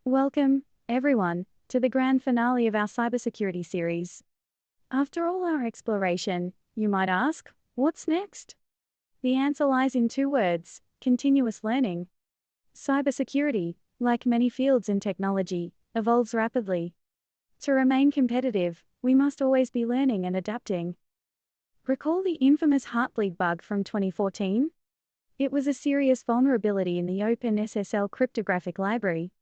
Welcome, everyone, to the grand finale of our cybersecurity series. After all our exploration, you might ask, what's next? The answer lies in two words: continuous learning. Cybersecurity, like many fields in technology, evolves rapidly. To remain competitive, we must always be learning and adapting. Recall the infamous Heartbleed bug from 2014? It was a serious vulnerability in the Open SSL cryptographic library.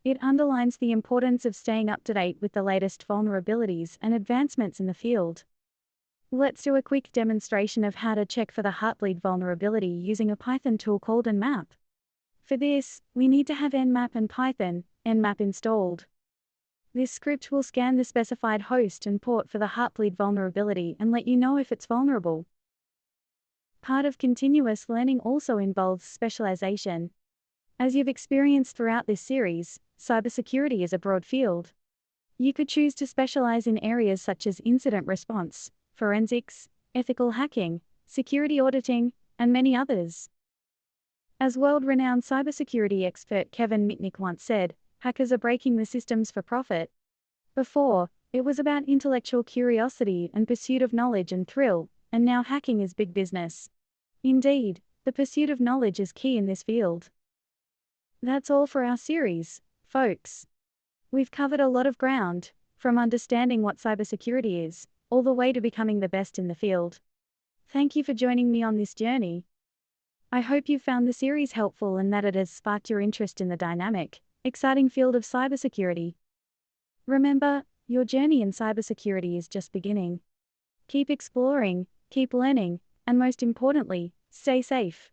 It underlines the importance of staying up to date with the latest vulnerabilities and advancements in the field. Let's do a quick demonstration of how to check for the Heartbleed vulnerability using a Python tool called Nmap. For this, we need to have Nmap and Python, Nmap installed. This script will scan the specified host and port for the Heartbleed vulnerability and let you know if it's vulnerable. Part of continuous learning also involves specialization. As you've experienced throughout this series, cybersecurity is a broad field. You could choose to specialize in areas such as incident response, forensics, ethical hacking, security auditing, and many others. As world-renowned cybersecurity expert Kevin Mitnick once said, hackers are breaking the systems for profit. Before, it was about intellectual curiosity and pursuit of knowledge and thrill, and now hacking is big business. Indeed, the pursuit of knowledge is key in this field. That's all for our series, folks. We've covered a lot of ground, from understanding what cybersecurity is, all the way to becoming the best in the field. Thank you for joining me on this journey. I hope you found the series helpful and that it has sparked your interest in the dynamic, exciting field of cybersecurity. Remember, your journey in cybersecurity is just beginning. Keep exploring, keep learning, and most importantly, stay safe.